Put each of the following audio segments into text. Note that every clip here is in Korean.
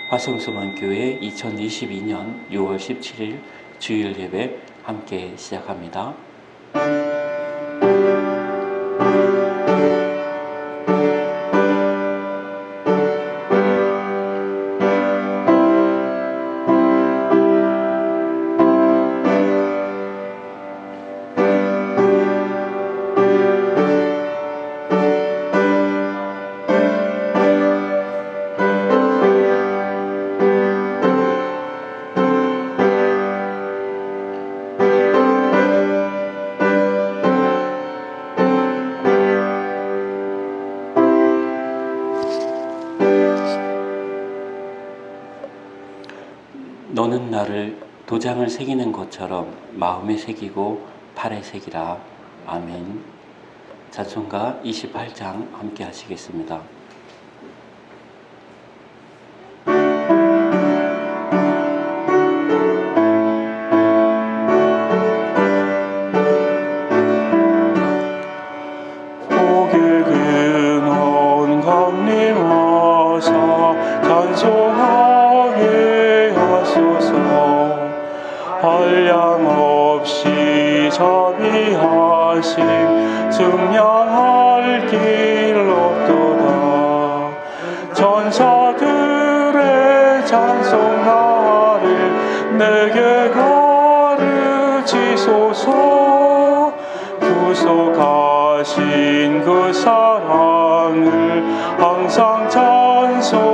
화성소망교회 2022년 6월 17일 주일 예배 함께 시작합니다. 너는 나를 도장을 새기는 것처럼 마음에 새기고 팔에 새기라. 아멘. 찬송가 28장 함께 하시겠습니다. 고개 근원 강림하사 찬송하게 하소서. 한량없이 자비하심 증량할 길 없도다. 천사들의 찬송 나를 내게 가르치소서. 구속하신 그 사랑을 항상 찬송합니다.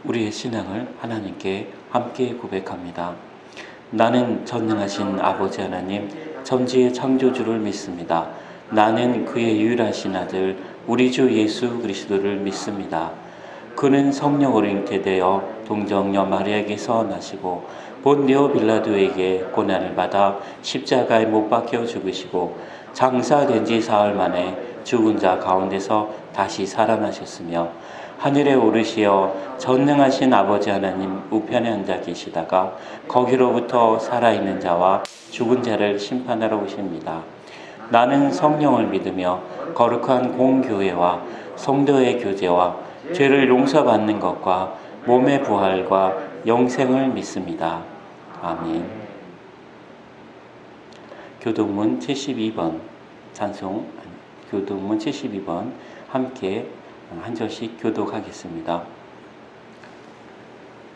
우리의 신앙을 하나님께 함께 고백합니다. 나는 전능하신 아버지 하나님, 천지의 창조주를 믿습니다. 나는 그의 유일하신 아들 우리 주 예수 그리스도를 믿습니다. 그는 성령으로 잉태되어 동정녀 마리아에게서 나시고 본디오 빌라도에게 고난을 받아 십자가에 못 박혀 죽으시고 장사된 지 사흘 만에 죽은 자 가운데서 다시 살아나셨으며 하늘에 오르시어 전능하신 아버지 하나님 우편에 앉아 계시다가 거기로부터 살아있는 자와 죽은 자를 심판하러 오십니다. 나는 성령을 믿으며 거룩한 공교회와 성도의 교제와 죄를 용서받는 것과 몸의 부활과 영생을 믿습니다. 아멘. 교동문 72번 찬송, 교동문 72번 함께 한 절씩 교독하겠습니다.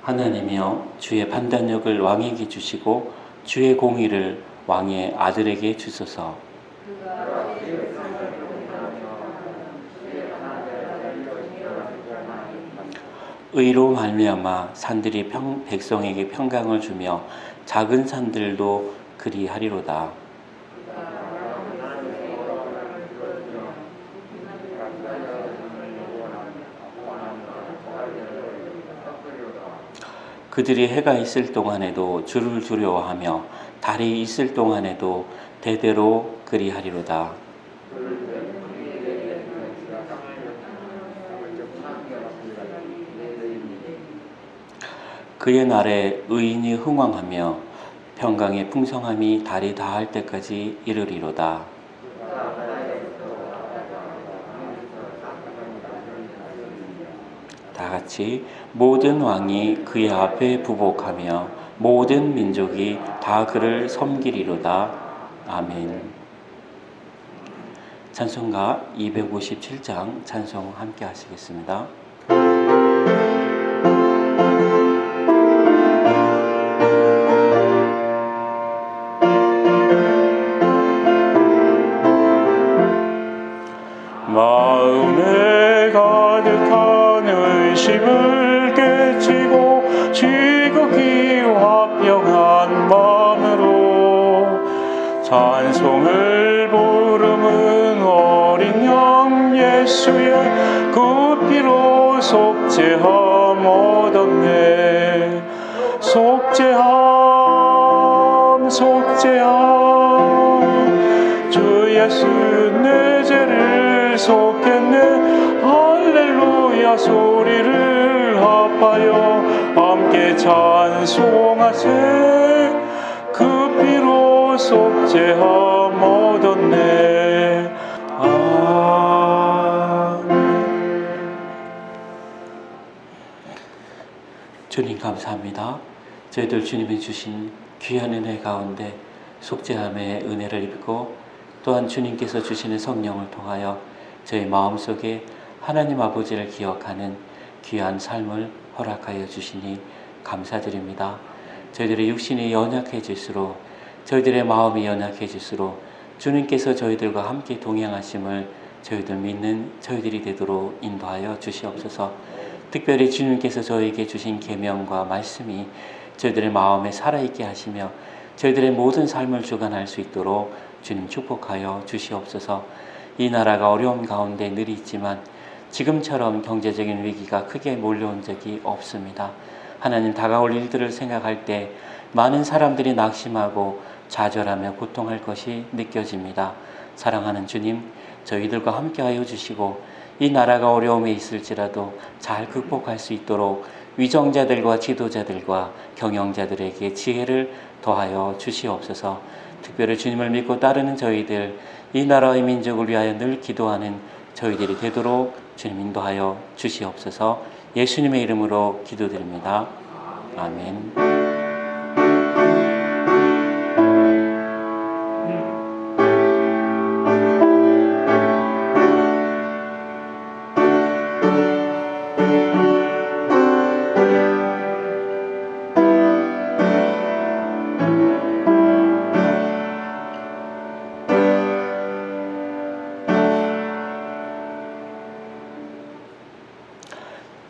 하나님이여, 주의 판단력을 왕에게 주시고 주의 공의를 왕의 아들에게 주소서. 의로 말미암아 산들이 백성에게 평강을 주며 작은 산들도 그리하리로다. 그들이 해가 있을 동안에도 주를 두려워하며 달이 있을 동안에도 대대로 그리하리로다. 그의 날에 의인이 흥왕하며 평강의 풍성함이 달이 다할 때까지 이르리로다. 다 같이 모든 왕이 그의 앞에 부복하며 모든 민족이 다 그를 섬기리로다. 아멘. 찬송가 257장 찬송 함께 하시겠습니다. 마음에 가득한 의심을 깨치고 지극히 화평한 마음으로 찬송을 부르는 어린 양 예수의 그 피로 속죄함 얻었네. 속죄함 주 예수 내 죄를 속했네. 할렐루야 소리를 합하여 함께 찬송하세. 그 피로 속죄함 얻었네. 아멘. 주님 감사합니다. 저희들 주님이 주신 귀한 은혜 가운데 속죄함의 은혜를 입고 또한 주님께서 주시는 성령을 통하여 저희 마음속에 하나님 아버지를 기억하는 귀한 삶을 허락하여 주시니 감사드립니다. 저희들의 육신이 연약해질수록, 저희들의 마음이 연약해질수록 주님께서 저희들과 함께 동행하심을 저희들 믿는 저희들이 되도록 인도하여 주시옵소서. 특별히 주님께서 저희에게 주신 계명과 말씀이 저희들의 마음에 살아있게 하시며 저희들의 모든 삶을 주관할 수 있도록 주님 축복하여 주시옵소서. 이 나라가 어려움 가운데 늘 있지만 지금처럼 경제적인 위기가 크게 몰려온 적이 없습니다. 하나님, 다가올 일들을 생각할 때 많은 사람들이 낙심하고 좌절하며 고통할 것이 느껴집니다. 사랑하는 주님, 저희들과 함께하여 주시고 이 나라가 어려움에 있을지라도 잘 극복할 수 있도록 위정자들과 지도자들과 경영자들에게 지혜를 더하여 주시옵소서. 특별히 주님을 믿고 따르는 저희들, 이 나라의 민족을 위하여 늘 기도하는 저희들이 되도록 주님 인도하여 주시옵소서. 예수님의 이름으로 기도드립니다. 아멘.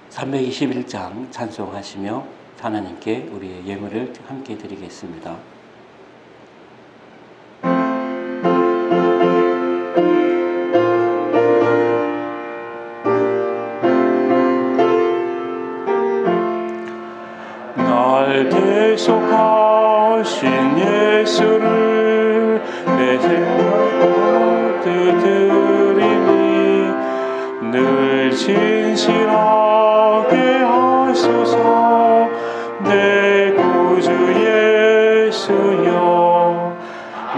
321장 찬송하시며 하나님께 우리의 예물을 함께 드리겠습니다. 날 대속하신 예수를 내 생각 드리니 늘 진실하게 하소서. 내 구주 예수여,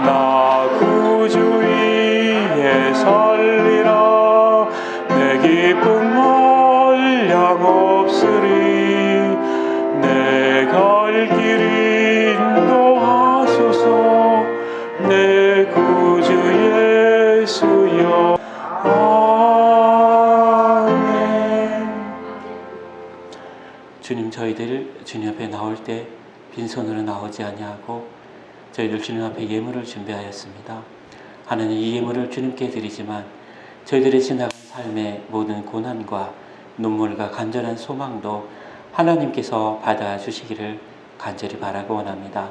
나 구주 위에 살리라. 내 기쁨 한량 없으리. 내 갈 길 인도하소서. 내 구주 예수여. 주님, 저희들 주님 앞에 나올 때 빈손으로 나오지 아니하고 저희들 주님 앞에 예물을 준비하였습니다. 하나님, 이 예물을 주님께 드리지만 저희들의 지나간 삶의 모든 고난과 눈물과 간절한 소망도 하나님께서 받아주시기를 간절히 바라고 원합니다.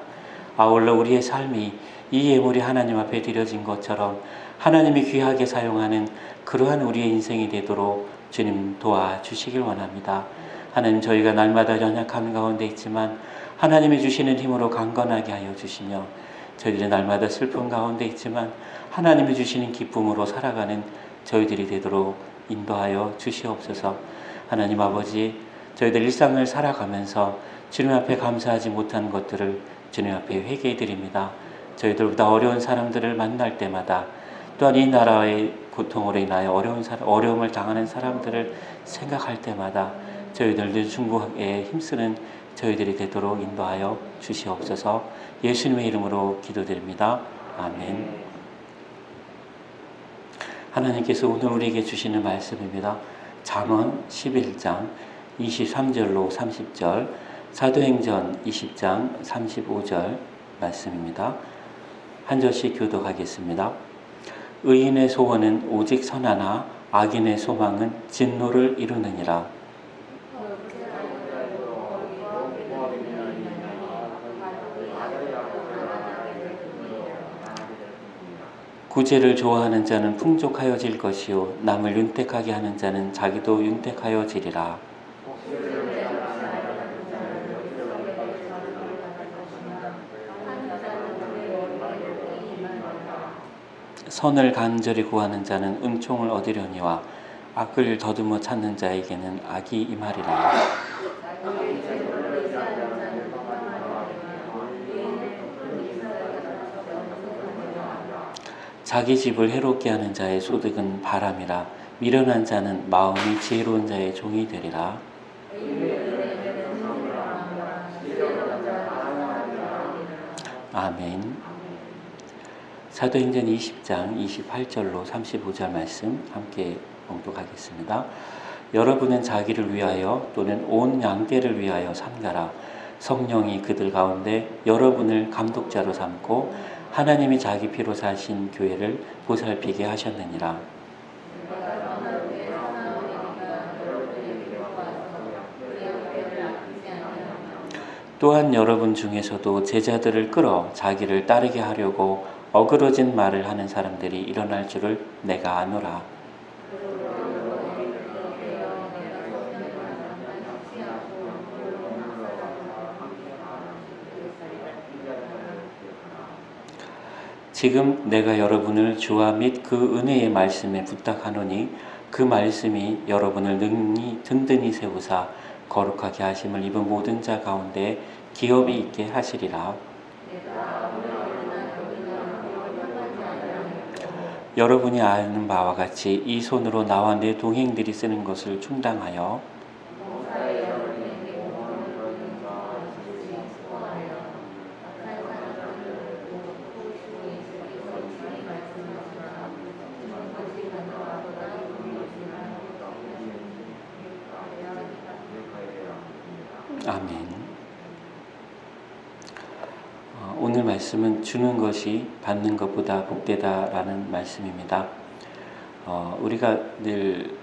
아울러 우리의 삶이 이 예물이 하나님 앞에 드려진 것처럼 하나님이 귀하게 사용하는 그러한 우리의 인생이 되도록 주님 도와주시길 원합니다. 하나님, 저희가 날마다 연약함 가운데 있지만 하나님이 주시는 힘으로 강건하게 하여 주시며 저희들이 날마다 슬픔 가운데 있지만 하나님이 주시는 기쁨으로 살아가는 저희들이 되도록 인도하여 주시옵소서. 하나님 아버지, 저희들 일상을 살아가면서 주님 앞에 감사하지 못한 것들을 주님 앞에 회개해 드립니다. 저희들보다 어려운 사람들을 만날 때마다 또한 이 나라의 고통으로 인하여 어려움을 당하는 사람들을 생각할 때마다 저희들도 중국에 힘쓰는 저희들이 되도록 인도하여 주시옵소서. 예수님의 이름으로 기도드립니다. 아멘. 하나님께서 오늘 우리에게 주시는 말씀입니다. 잠언 11장 23절로 30절, 사도행전 20장 35절 말씀입니다. 한 절씩 교독하겠습니다. 의인의 소원은 오직 선하나 악인의 소망은 진노를 이루느니라. 구제를 좋아하는 자는 풍족하여질 것이요 남을 윤택하게 하는 자는 자기도 윤택하여지리라. 선을 간절히 구하는 자는 은총을 얻으려니와 악을 더듬어 찾는 자에게는 악이 임하리라. 자기 집을 해롭게 하는 자의 소득은 바람이라 미련한 자는 마음이 지혜로운 자의 종이 되리라. 아멘. 사도행전 20장 28절로 35절 말씀 함께 봉독하겠습니다. 여러분은 자기를 위하여 또는 온 양떼를 위하여 삼가라. 성령이 그들 가운데 여러분을 감독자로 삼고 하나님이 자기 피로 사신 교회를 보살피게 하셨느니라. 또한 여러분 중에서도 제자들을 끌어 자기를 따르게 하려고 어그러진 말을 하는 사람들이 일어날 줄을 내가 아노라. 지금 내가 여러분을 주와 및 그 은혜의 말씀에 부탁하노니 그 말씀이 여러분을 능히 든든히 세우사 거룩하게 하심을 입은 모든 자 가운데 기업이 있게 하시리라. 여러분이 아는 바와 같이 이 손으로 나와 내 동행들이 쓰는 것을 충당하여 아멘. 오늘 말씀은 주는 것이 받는 것보다 복되다라는 말씀입니다. 우리가 늘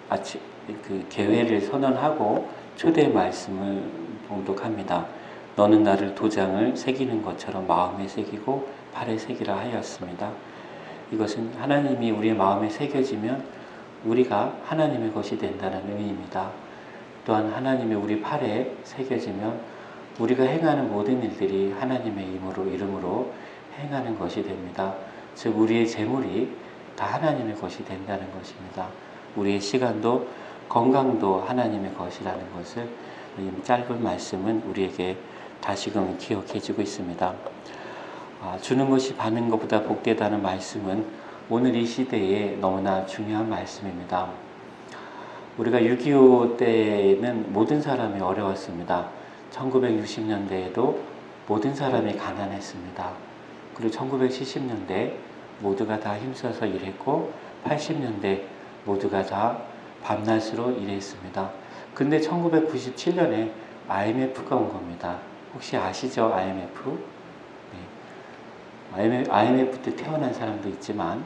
아침 그 개회를 선언하고 초대 말씀을 봉독합니다. 너는 나를 도장을 새기는 것처럼 마음에 새기고 발에 새기라 하였습니다. 이것은 하나님이 우리의 마음에 새겨지면 우리가 하나님의 것이 된다는 의미입니다. 또한 하나님이 우리 팔에 새겨지면 우리가 행하는 모든 일들이 하나님의 이름으로 행하는 것이 됩니다. 즉 우리의 재물이 다 하나님의 것이 된다는 것입니다. 우리의 시간도 건강도 하나님의 것이라는 것을 이 짧은 말씀은 우리에게 다시금 기억해 주고 있습니다. 주는 것이 받는 것보다 복되다는 말씀은 오늘 이 시대에 너무나 중요한 말씀입니다. 우리가 6.25 때에는 모든 사람이 어려웠습니다. 1960년대에도 모든 사람이 가난했습니다. 그리고 1970년대 모두가 다 힘써서 일했고 80년대 모두가 다 밤낮으로 일했습니다. 근데 1997년에 IMF가 온 겁니다. 혹시 아시죠? IMF? 네. IMF 때 태어난 사람도 있지만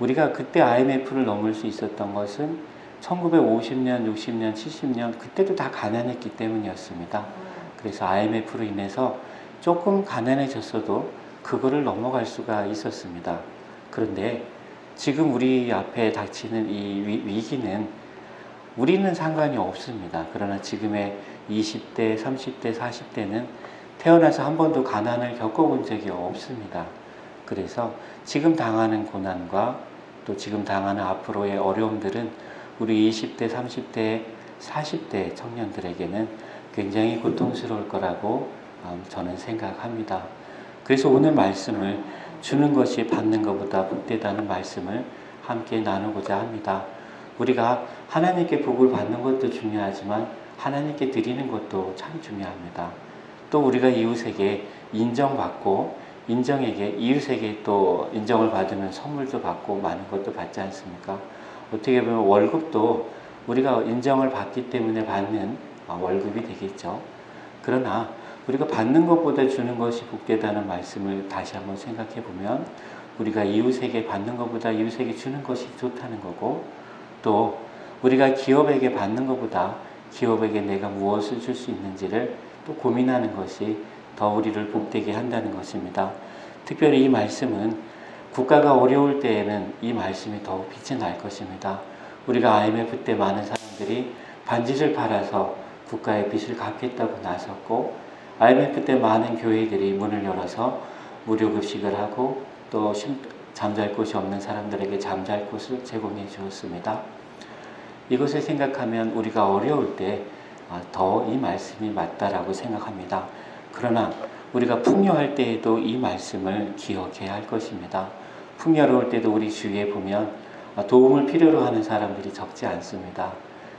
우리가 그때 IMF를 넘을 수 있었던 것은 1950년, 60년, 70년 그때도 다 가난했기 때문이었습니다. 그래서 IMF로 인해서 조금 가난해졌어도 그거를 넘어갈 수가 있었습니다. 그런데 지금 우리 앞에 닥치는 이 위기는 우리는 상관이 없습니다. 그러나 지금의 20대, 30대, 40대는 태어나서 한 번도 가난을 겪어본 적이 없습니다. 그래서 지금 당하는 고난과 또 지금 당하는 앞으로의 어려움들은 우리 20대, 30대, 40대 청년들에게는 굉장히 고통스러울 거라고 저는 생각합니다. 그래서 오늘 말씀을 주는 것이 받는 것보다 복되다는 말씀을 함께 나누고자 합니다. 우리가 하나님께 복을 받는 것도 중요하지만 하나님께 드리는 것도 참 중요합니다. 또 우리가 이웃에게 인정받고 이웃에게 또 인정을 받으면 선물도 받고 많은 것도 받지 않습니까? 어떻게 보면 월급도 우리가 인정을 받기 때문에 받는 월급이 되겠죠. 그러나 우리가 받는 것보다 주는 것이 복되다는 말씀을 다시 한번 생각해 보면 우리가 이웃에게 받는 것보다 이웃에게 주는 것이 좋다는 거고 또 우리가 기업에게 받는 것보다 기업에게 내가 무엇을 줄 수 있는지를 또 고민하는 것이 더 우리를 복되게 한다는 것입니다. 특별히 이 말씀은 국가가 어려울 때에는 이 말씀이 더욱 빛이 날 것입니다. 우리가 IMF 때 많은 사람들이 반지를 팔아서 국가의 빚을 갚겠다고 나섰고 IMF 때 많은 교회들이 문을 열어서 무료 급식을 하고 또 잠잘 곳이 없는 사람들에게 잠잘 곳을 제공해 주었습니다. 이것을 생각하면 우리가 어려울 때 더 이 말씀이 맞다라고 생각합니다. 그러나 우리가 풍요할 때에도 이 말씀을 기억해야 할 것입니다. 풍요로울 때도 우리 주위에 보면 도움을 필요로 하는 사람들이 적지 않습니다.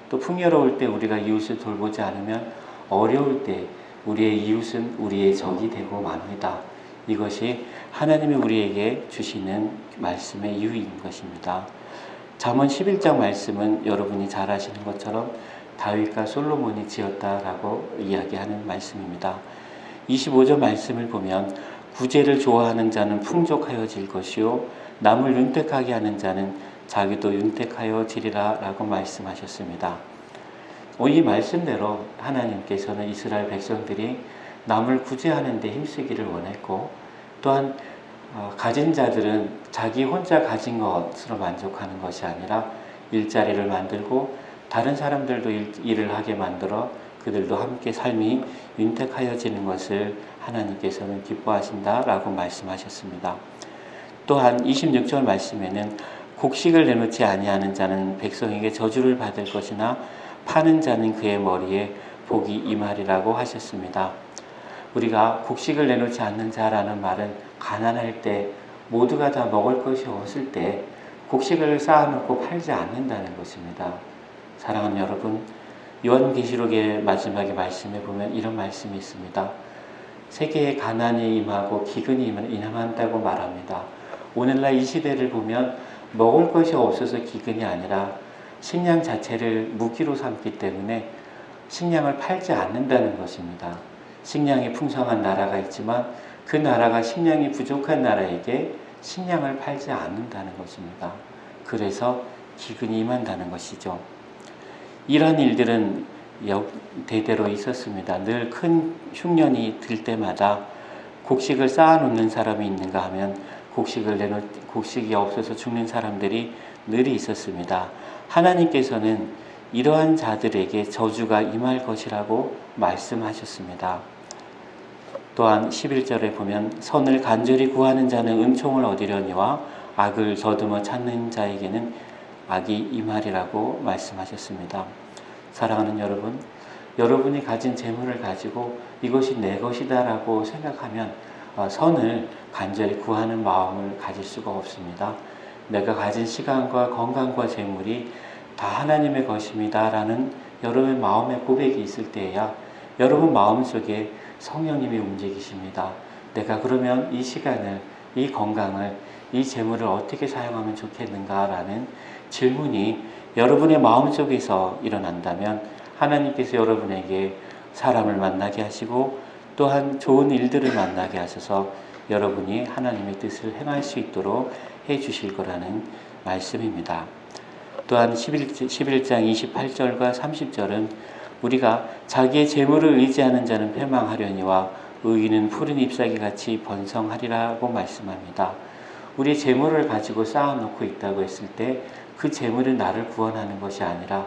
또 풍요로울 때 우리가 이웃을 돌보지 않으면 어려울 때 우리의 이웃은 우리의 적이 되고 맙니다. 이것이 하나님이 우리에게 주시는 말씀의 이유인 것입니다. 잠언 11장 말씀은 여러분이 잘 아시는 것처럼 다윗과 솔로몬이 지었다라고 이야기하는 말씀입니다. 25절 말씀을 보면 구제를 좋아하는 자는 풍족하여질 것이요 남을 윤택하게 하는 자는 자기도 윤택하여지리라 라고 말씀하셨습니다. 이 말씀대로 하나님께서는 이스라엘 백성들이 남을 구제하는 데 힘쓰기를 원했고, 또한 가진 자들은 자기 혼자 가진 것으로 만족하는 것이 아니라 일자리를 만들고 다른 사람들도 일을 하게 만들어 그들도 함께 삶이 윤택하여지는 것을 하나님께서는 기뻐하신다라고 말씀하셨습니다. 또한 26절 말씀에는 곡식을 내놓지 아니하는 자는 백성에게 저주를 받을 것이나 파는 자는 그의 머리에 복이 임하리라고 하셨습니다. 우리가 곡식을 내놓지 않는 자라는 말은 가난할 때, 모두가 다 먹을 것이 없을 때 곡식을 쌓아놓고 팔지 않는다는 것입니다. 사랑하는 여러분, 요한계시록의 마지막에 말씀에 보면 이런 말씀이 있습니다. 세계에 가난이 임하고 기근이 임한다고 말합니다. 오늘날 이 시대를 보면 먹을 것이 없어서 기근이 아니라 식량 자체를 무기로 삼기 때문에 식량을 팔지 않는다는 것입니다. 식량이 풍성한 나라가 있지만 그 나라가 식량이 부족한 나라에게 식량을 팔지 않는다는 것입니다. 그래서 기근이 임한다는 것이죠. 이러한 일들은 대대로 있었습니다. 늘 큰 흉년이 들 때마다 곡식을 쌓아놓는 사람이 있는가 하면 곡식이 없어서 죽는 사람들이 늘 있었습니다. 하나님께서는 이러한 자들에게 저주가 임할 것이라고 말씀하셨습니다. 또한 11절에 보면 선을 간절히 구하는 자는 은총을 얻으려니와 악을 더듬어 찾는 자에게는 악이 임하리라고 말씀하셨습니다. 사랑하는 여러분, 여러분이 가진 재물을 가지고 이것이 내 것이다라고 생각하면 선을 간절히 구하는 마음을 가질 수가 없습니다. 내가 가진 시간과 건강과 재물이 다 하나님의 것입니다라는 여러분의 마음의 고백이 있을 때에야 여러분 마음속에 성령님이 움직이십니다. 내가 그러면 이 시간을, 이 건강을, 이 재물을 어떻게 사용하면 좋겠는가라는 질문이 여러분의 마음속에서 일어난다면 하나님께서 여러분에게 사람을 만나게 하시고 또한 좋은 일들을 만나게 하셔서 여러분이 하나님의 뜻을 행할 수 있도록 해 주실 거라는 말씀입니다. 또한 11장 28절과 30절은 우리가 자기의 재물을 의지하는 자는 패망하려니와 의인은 푸른 잎사귀 같이 번성하리라고 말씀합니다. 우리 재물을 가지고 쌓아놓고 있다고 했을 때 그 재물은 나를 구원하는 것이 아니라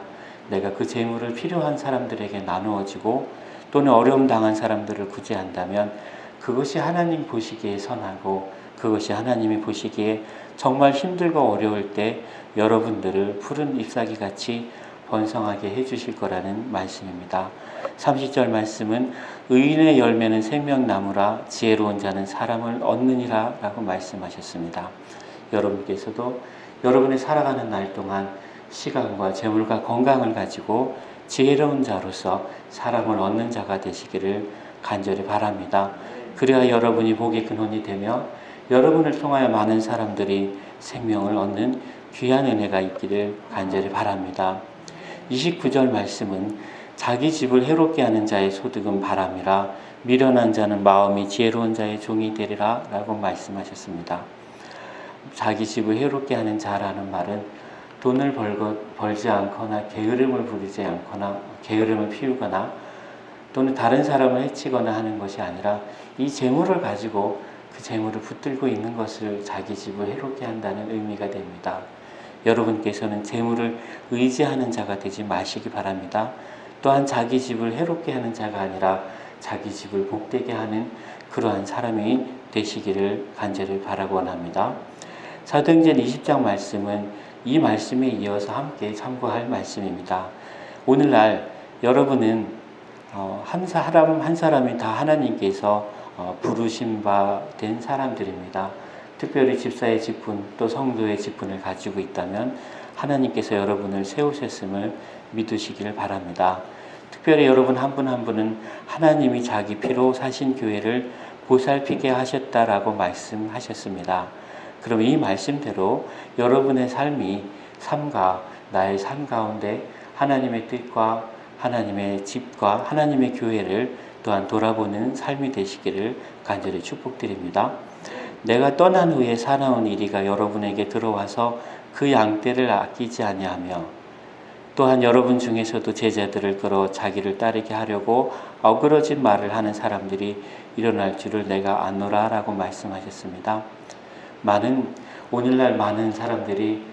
내가 그 재물을 필요한 사람들에게 나누어지고 또는 어려움 당한 사람들을 구제한다면 그것이 하나님 보시기에 선하고 그것이 하나님이 보시기에 정말 힘들고 어려울 때 여러분들을 푸른 잎사귀 같이 번성하게 해주실 거라는 말씀입니다. 30절 말씀은 의인의 열매는 생명나무라 지혜로운 자는 사람을 얻느니라 라고 말씀하셨습니다. 여러분께서도 여러분의 살아가는 날 동안 시간과 재물과 건강을 가지고 지혜로운 자로서 사람을 얻는 자가 되시기를 간절히 바랍니다. 그래야 여러분이 복의 근원이 되며 여러분을 통하여 많은 사람들이 생명을 얻는 귀한 은혜가 있기를 간절히 바랍니다. 29절 말씀은 자기 집을 해롭게 하는 자의 소득은 바람이라 미련한 자는 마음이 지혜로운 자의 종이 되리라 라고 말씀하셨습니다. 자기 집을 해롭게 하는 자라는 말은 돈을 벌지 않거나 게으름을 부리지 않거나 게으름을 피우거나 또는 다른 사람을 해치거나 하는 것이 아니라 이 재물을 가지고 그 재물을 붙들고 있는 것을 자기 집을 해롭게 한다는 의미가 됩니다. 여러분께서는 재물을 의지하는 자가 되지 마시기 바랍니다. 또한 자기 집을 해롭게 하는 자가 아니라 자기 집을 복되게 하는 그러한 사람이 되시기를 간절히 바라고 원합니다. 사도행전 20장 말씀은 이 말씀에 이어서 함께 참고할 말씀입니다. 오늘날 여러분은 한 사람이 다 하나님께서 부르신 바 된 사람들입니다. 특별히 집사의 직분 또 성도의 직분을 가지고 있다면 하나님께서 여러분을 세우셨음을 믿으시기를 바랍니다. 특별히 여러분 한 분 한 분은 하나님이 자기 피로 사신 교회를 보살피게 하셨다라고 말씀하셨습니다. 그럼 이 말씀대로 여러분의 삶과 나의 삶 가운데 하나님의 뜻과 하나님의 집과 하나님의 교회를 또한 돌아보는 삶이 되시기를 간절히 축복드립니다. 내가 떠난 후에 사나운 이리가 여러분에게 들어와서 그 양떼를 아끼지 아니하며 또한 여러분 중에서도 제자들을 끌어 자기를 따르게 하려고 어그러진 말을 하는 사람들이 일어날 줄을 내가 아노라 라고 말씀하셨습니다. 오늘날 많은 사람들이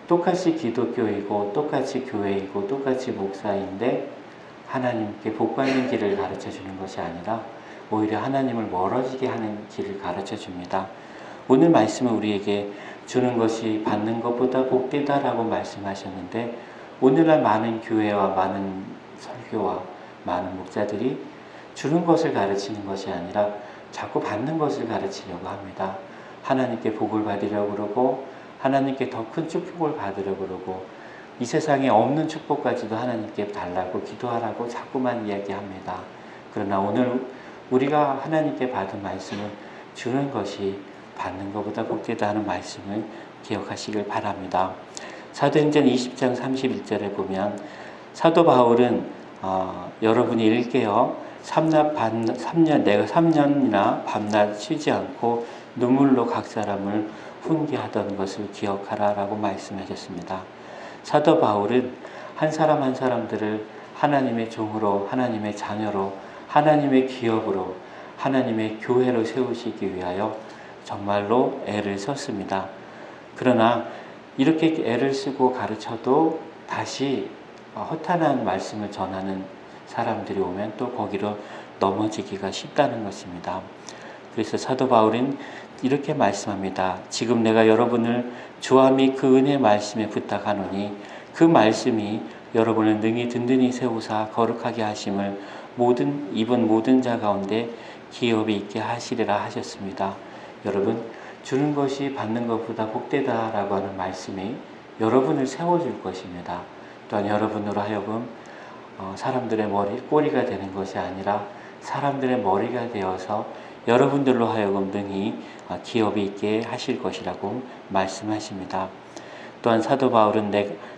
똑같이 기독교이고 똑같이 교회이고 똑같이 목사인데 하나님께 복받는 길을 가르쳐 주는 것이 아니라 오히려 하나님을 멀어지게 하는 길을 가르쳐 줍니다. 오늘 말씀은 우리에게 주는 것이 받는 것보다 복되다라고 말씀하셨는데 오늘날 많은 교회와 많은 설교와 많은 목사들이 주는 것을 가르치는 것이 아니라 자꾸 받는 것을 가르치려고 합니다. 하나님께 복을 받으려고 그러고 하나님께 더 큰 축복을 받으려고 그러고 이 세상에 없는 축복까지도 하나님께 달라고 기도하라고 자꾸만 이야기합니다. 그러나 오늘 우리가 하나님께 받은 말씀은 주는 것이 받는 것보다 복되다 하는 말씀을 기억하시길 바랍니다. 사도행전 20장 31절에 보면 사도 바울은 여러분이 읽게요. 3년이나 밤낮 쉬지 않고 눈물로 각 사람을 훈계하던 것을 기억하라 라고 말씀하셨습니다. 사도 바울은 한 사람 한 사람들을 하나님의 종으로 하나님의 자녀로 하나님의 기업으로 하나님의 교회로 세우시기 위하여 정말로 애를 썼습니다. 그러나 이렇게 애를 쓰고 가르쳐도 다시 허탄한 말씀을 전하는 사람들이 오면 또 거기로 넘어지기가 쉽다는 것입니다. 그래서 사도 바울은 이렇게 말씀합니다. 지금 내가 여러분을 주와 및 그 은혜의 말씀에 부탁하노니 그 말씀이 여러분을 능히 든든히 세우사 거룩하게 하심을 입은 모든 자 가운데 기업이 있게 하시리라 하셨습니다. 여러분, 주는 것이 받는 것보다 복되다라고 하는 말씀이 여러분을 세워줄 것입니다. 또한 여러분으로 하여금 사람들의 꼬리가 되는 것이 아니라 사람들의 머리가 되어서 여러분들로 하여금 능히 기업이 있게 하실 것이라고 말씀하십니다. 또한 사도 바울은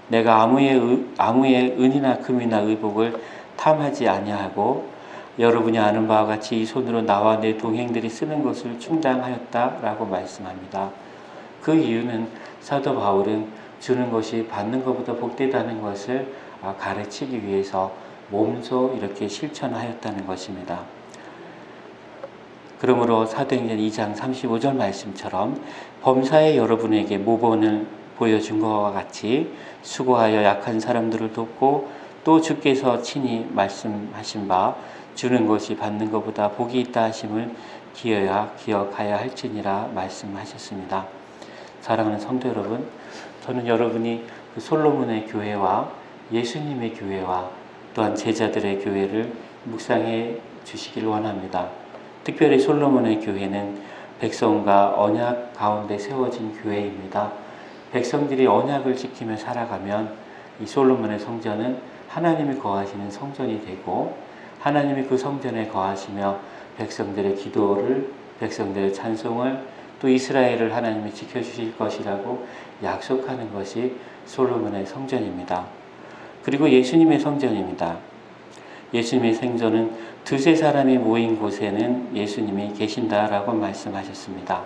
내가 아무의 은이나 금이나 의복을 탐하지 아니하고 여러분이 아는 바와 같이 이 손으로 나와 내 동행들이 쓰는 것을 충당하였다라고 말씀합니다. 그 이유는 사도 바울은 주는 것이 받는 것보다 복되다는 것을 가르치기 위해서 몸소 이렇게 실천하였다는 것입니다. 그러므로 사도행전 2장 35절 말씀처럼 범사에 여러분에게 모범을 보여준 것과 같이 수고하여 약한 사람들을 돕고 또 주께서 친히 말씀하신 바 주는 것이 받는 것보다 복이 있다 하심을 기억하여 할지니라 말씀하셨습니다. 사랑하는 성도 여러분, 저는 여러분이 그 솔로몬의 교회와 예수님의 교회와 또한 제자들의 교회를 묵상해 주시길 원합니다. 특별히 솔로몬의 교회는 백성과 언약 가운데 세워진 교회입니다. 백성들이 언약을 지키며 살아가면 이 솔로몬의 성전은 하나님이 거하시는 성전이 되고 하나님이 그 성전에 거하시며 백성들의 기도를, 백성들의 찬송을 또 이스라엘을 하나님이 지켜주실 것이라고 약속하는 것이 솔로몬의 성전입니다. 그리고 예수님의 성전입니다. 예수님의 생전은 두세 사람이 모인 곳에는 예수님이 계신다라고 말씀하셨습니다.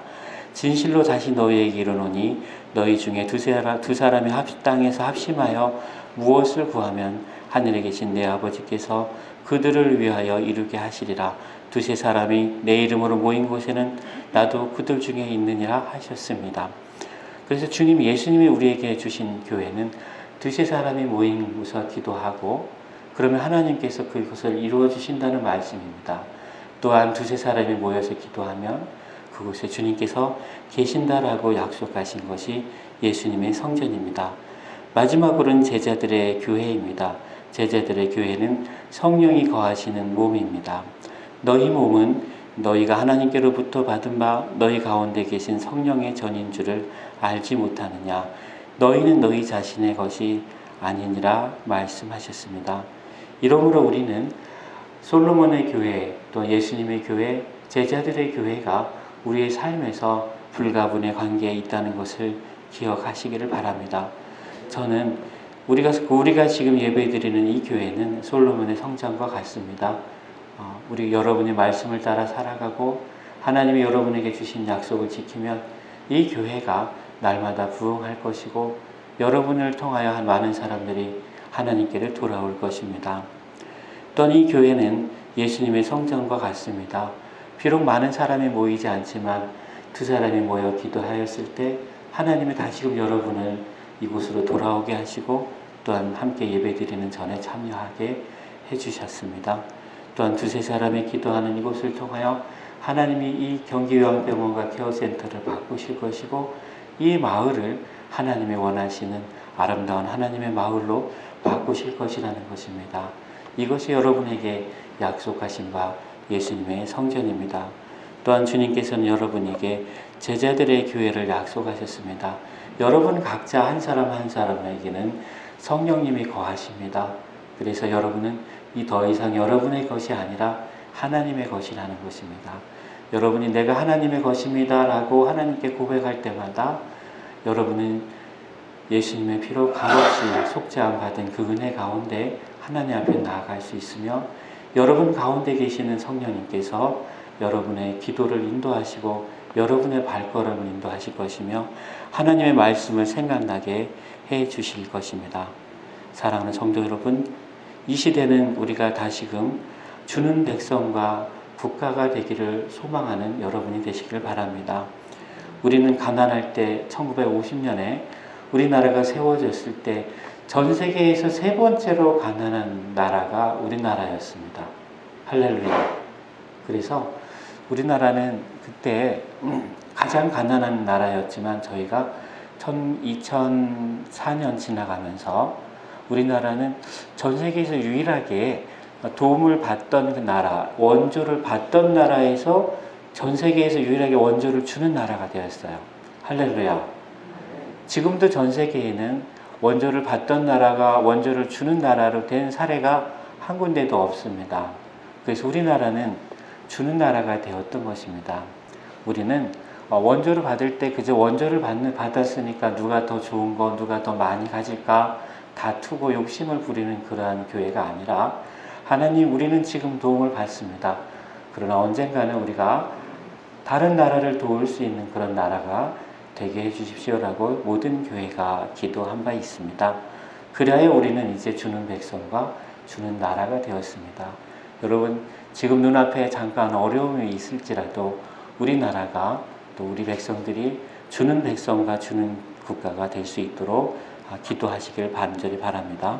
진실로 다시 너희에게 이르노니 너희 중에 두 사람이 땅에서 합심하여 무엇을 구하면 하늘에 계신 내 아버지께서 그들을 위하여 이루게 하시리라. 두세 사람이 내 이름으로 모인 곳에는 나도 그들 중에 있느니라 하셨습니다. 그래서 예수님이 우리에게 주신 교회는 두세 사람이 모인 곳에서 기도하고 그러면 하나님께서 그것을 이루어 주신다는 말씀입니다. 또한 두세 사람이 모여서 기도하면 그곳에 주님께서 계신다라고 약속하신 것이 예수님의 성전입니다. 마지막으로는 제자들의 교회입니다. 제자들의 교회는 성령이 거하시는 몸입니다. 너희 몸은 너희가 하나님께로부터 받은 바 너희 가운데 계신 성령의 전인 줄을 알지 못하느냐. 너희는 너희 자신의 것이 아니니라 말씀하셨습니다. 이러므로 우리는 솔로몬의 교회, 또 예수님의 교회, 제자들의 교회가 우리의 삶에서 불가분의 관계에 있다는 것을 기억하시기를 바랍니다. 저는 우리가 지금 예배드리는 이 교회는 솔로몬의 성전과 같습니다. 우리 여러분의 말씀을 따라 살아가고 하나님이 여러분에게 주신 약속을 지키면 이 교회가 날마다 부흥할 것이고 여러분을 통하여 한 많은 사람들이 하나님께로 돌아올 것입니다. 또한 이 교회는 예수님의 성전과 같습니다. 비록 많은 사람이 모이지 않지만 두 사람이 모여 기도하였을 때 하나님이 다시금 여러분을 이곳으로 돌아오게 하시고 또한 함께 예배드리는 전에 참여하게 해주셨습니다. 또한 두세 사람이 기도하는 이곳을 통하여 하나님이 이 경기요양병원과 케어센터를 바꾸실 것이고 이 마을을 하나님이 원하시는 아름다운 하나님의 마을로 바꾸실 것이라는 것입니다. 이것이 여러분에게 약속하신 바 예수님의 성전입니다. 또한 주님께서는 여러분에게 제자들의 교회를 약속하셨습니다. 여러분 각자 한 사람 한 사람에게는 성령님이 거하십니다. 그래서 여러분은 이 더 이상 여러분의 것이 아니라 하나님의 것이라는 것입니다. 여러분이 내가 하나님의 것입니다 라고 하나님께 고백할 때마다 여러분은 예수님의 피로 값없이 속죄함 받은 그 은혜 가운데 하나님 앞에 나아갈 수 있으며 여러분 가운데 계시는 성령님께서 여러분의 기도를 인도하시고 여러분의 발걸음을 인도하실 것이며 하나님의 말씀을 생각나게 해 주실 것입니다. 사랑하는 성도 여러분, 이 시대는 우리가 다시금 주는 백성과 국가가 되기를 소망하는 여러분이 되시기를 바랍니다. 우리는 가난할 때 1950년에 우리나라가 세워졌을 때 전 세계에서 세 번째로 가난한 나라가 우리나라였습니다. 할렐루야. 그래서 우리나라는 그때 가장 가난한 나라였지만 저희가 2004년 지나가면서 우리나라는 전 세계에서 유일하게 도움을 받던 그 나라, 원조를 받던 나라에서 전 세계에서 유일하게 원조를 주는 나라가 되었어요. 할렐루야. 지금도 전 세계에는 원조를 받던 나라가 원조를 주는 나라로 된 사례가 한 군데도 없습니다. 그래서 우리나라는 주는 나라가 되었던 것입니다. 우리는 원조를 받을 때 그저 원조를 받았으니까 누가 더 좋은 거, 누가 더 많이 가질까 다투고 욕심을 부리는 그러한 교회가 아니라 하나님 우리는 지금 도움을 받습니다. 그러나 언젠가는 우리가 다른 나라를 도울 수 있는 그런 나라가 되게 해주십시오라고 모든 교회가 기도한 바 있습니다. 그래야 우리는 이제 주는 백성과 주는 나라가 되었습니다. 여러분 지금 눈앞에 잠깐 어려움이 있을지라도 우리나라가 또 우리 백성들이 주는 백성과 주는 국가가 될 수 있도록 기도하시길 간절히 바랍니다.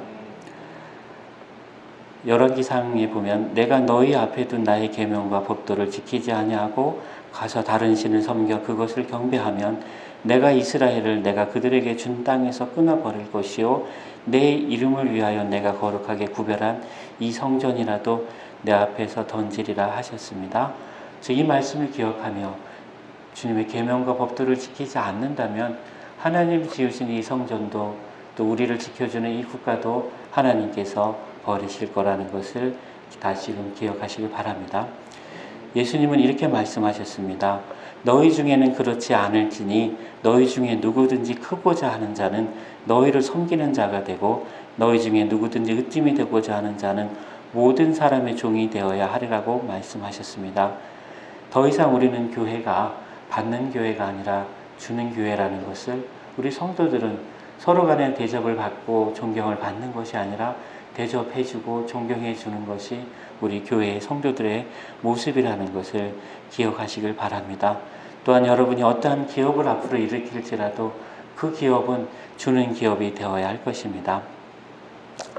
열왕기상에 보면 내가 너희 앞에 둔 나의 계명과 법도를 지키지 아니하고 가서 다른 신을 섬겨 그것을 경배하면 내가 이스라엘을 내가 그들에게 준 땅에서 끊어버릴 것이요 내 이름을 위하여 내가 거룩하게 구별한 이 성전이라도 내 앞에서 던지리라 하셨습니다. 이 말씀을 기억하며 주님의 계명과 법도를 지키지 않는다면 하나님 지으신 이 성전도 또 우리를 지켜주는 이 국가도 하나님께서 버리실 거라는 것을 다시금 기억하시길 바랍니다. 예수님은 이렇게 말씀하셨습니다. 너희 중에는 그렇지 않을지니 너희 중에 누구든지 크고자 하는 자는 너희를 섬기는 자가 되고 너희 중에 누구든지 으뜸이 되고자 하는 자는 모든 사람의 종이 되어야 하리라고 말씀하셨습니다. 더 이상 우리는 교회가 받는 교회가 아니라 주는 교회라는 것을 우리 성도들은 서로 간에 대접을 받고 존경을 받는 것이 아니라 대접해주고 존경해주는 것이 우리 교회의 성도들의 모습이라는 것을 기억하시길 바랍니다. 또한 여러분이 어떠한 기업을 앞으로 일으킬지라도 그 기업은 주는 기업이 되어야 할 것입니다.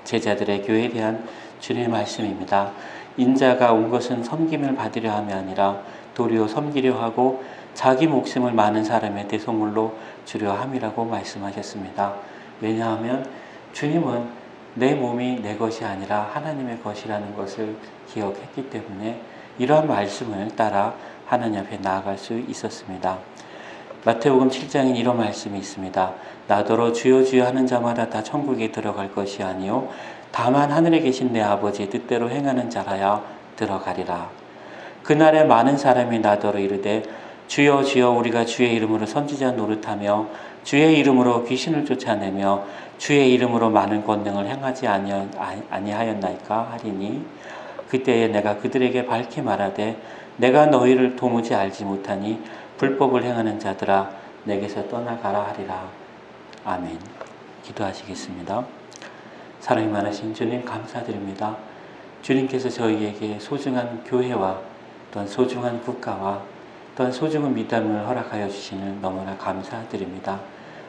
제자들의 교회에 대한 주님의 말씀입니다. 인자가 온 것은 섬김을 받으려 함이 아니라 도리어 섬기려 하고 자기 목숨을 많은 사람의 대속물로 주려 함이라고 말씀하셨습니다. 왜냐하면 주님은 내 몸이 내 것이 아니라 하나님의 것이라는 것을 기억했기 때문에 이러한 말씀을 따라 하나님 앞에 나아갈 수 있었습니다. 마태복음 7장에 이런 말씀이 있습니다. 나더러 주여 주여 하는 자마다 다 천국에 들어갈 것이 아니요 다만 하늘에 계신 내 아버지의 뜻대로 행하는 자라야 들어가리라. 그날에 많은 사람이 나더러 이르되 주여 주여 우리가 주의 이름으로 선지자 노릇하며 주의 이름으로 귀신을 쫓아내며 주의 이름으로 많은 권능을 행하지 아니하였나이까 하리니 그때에 내가 그들에게 밝히 말하되 내가 너희를 도무지 알지 못하니 불법을 행하는 자들아 내게서 떠나가라 하리라. 아멘. 기도하시겠습니다. 사랑이 많으신 주님 감사드립니다. 주님께서 저희에게 소중한 교회와 또한 소중한 국가와 또한 소중한 믿음을 허락하여 주시는 너무나 감사드립니다.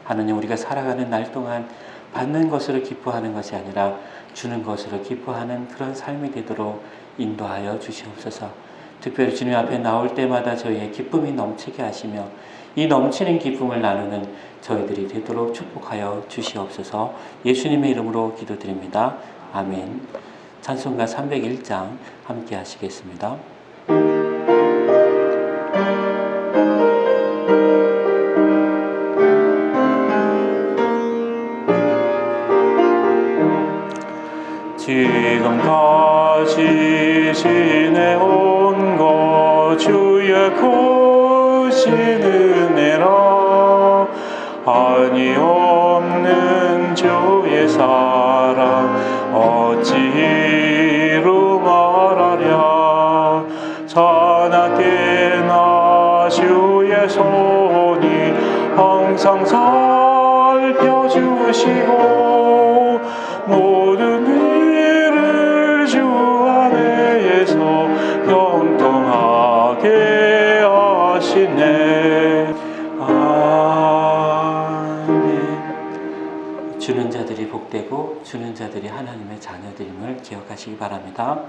하나님, 우리가 살아가는 날 동안 받는 것으로 기뻐하는 것이 아니라 주는 것으로 기뻐하는 그런 삶이 되도록 인도하여 주시옵소서. 특별히 주님 앞에 나올 때마다 저희의 기쁨이 넘치게 하시며 이 넘치는 기쁨을 나누는 저희들이 되도록 축복하여 주시옵소서. 예수님의 이름으로 기도드립니다. 아멘. 찬송가 301장 함께 하시겠습니다. 지금까지 지내온 것 주의 크신 은혜라 한이 없는 주의 사랑 어찌 이루 말하랴. 자나깨나 주의 손이 항상 살펴주시고 모든 일을 주 안에서 형통하게 하시네. 아멘. 주는 자들이 복되고 주는 자들이 하나님의 자녀들임을 기억하시기 바랍니다.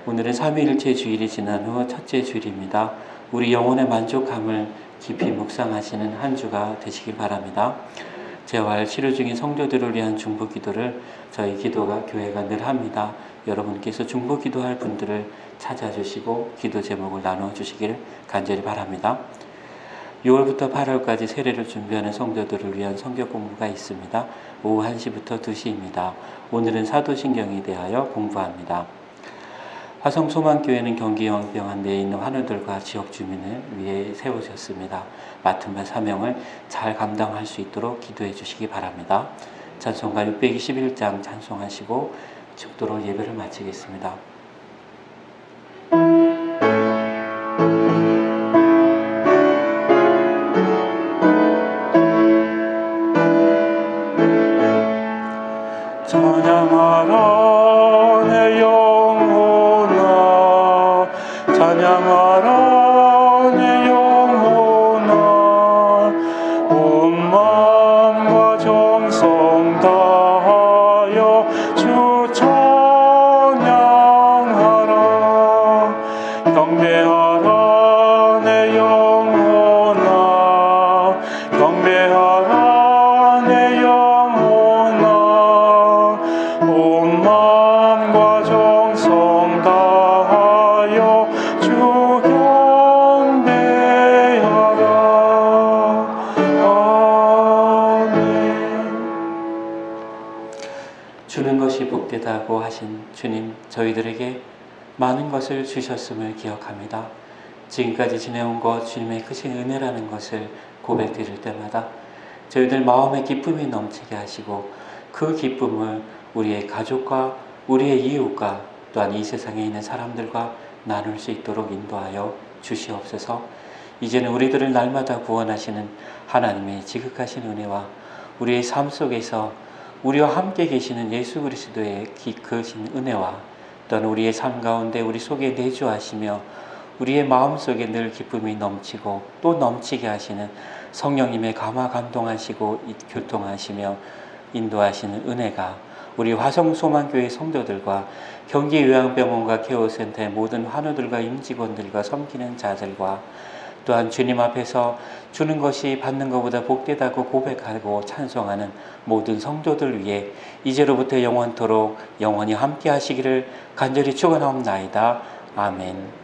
오늘은 삼위일체 주일이 지난 후 첫째 주일입니다. 우리 영혼의 만족함을 깊이 묵상하시는 한 주가 되시길 바랍니다. 재활 치료 중인 성도들을 위한 중보 기도를 저희 기도가 교회가 늘 합니다. 여러분께서 중보 기도할 분들을 찾아주시고 기도 제목을 나눠주시길 간절히 바랍니다. 6월부터 8월까지 세례를 준비하는 성도들을 위한 성경 공부가 있습니다. 오후 1시부터 2시입니다. 오늘은 사도신경에 대하여 공부합니다. 화성소망교회는 경기 영병원 내에 있는 환우들과 지역 주민을 위해 세우셨습니다. 맡은 바 사명을 잘 감당할 수 있도록 기도해 주시기 바랍니다. 찬송가 621장 찬송하시고 죽도록 예배를 마치겠습니다. 찬양하라 내 영혼아 찬양하라 내 영혼아 온 마음과 정성 다하여 주 찬양하라. 경배하라 내 영혼아 경배하라 내 영혼아 온 마음과 정성 다하여 주 경배하라. 아멘. 주는 것이 복되다고 하신 주님, 저희들에게 많은 것을 주셨음을 기억합니다. 지금까지 지내온 것 주님의 크신 은혜라는 것을 고백드릴 때마다 저희들 마음의 기쁨이 넘치게 하시고 그 기쁨을 우리의 가족과 우리의 이웃과 또한 이 세상에 있는 사람들과 나눌 수 있도록 인도하여 주시옵소서. 이제는 우리들을 날마다 구원하시는 하나님의 지극하신 은혜와 우리의 삶 속에서 우리와 함께 계시는 예수 그리스도의 크신 은혜와 또한 우리의 삶 가운데 우리 속에 내주하시며 우리의 마음속에 늘 기쁨이 넘치고 또 넘치게 하시는 성령님의 감화 감동하시고 교통하시며 인도하시는 은혜가 우리 화성소망교회 성도들과 경기요양병원과 케어센터의 모든 환우들과 임직원들과 섬기는 자들과 또한 주님 앞에서 주는 것이 받는 것보다 복되다고 고백하고 찬송하는 모든 성도들 위해 이제로부터 영원토록 영원히 함께 하시기를 간절히 축원하옵나이다. 아멘.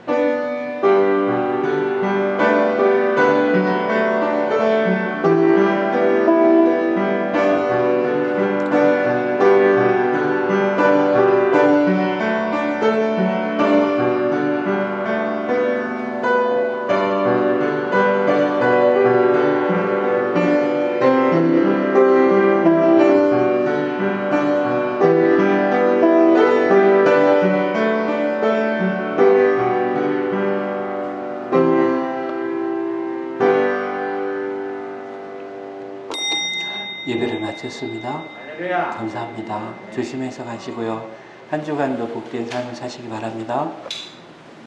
예배를 마쳤습니다. 감사합니다. 조심해서 가시고요. 한 주간도 복된 삶을 사시기 바랍니다.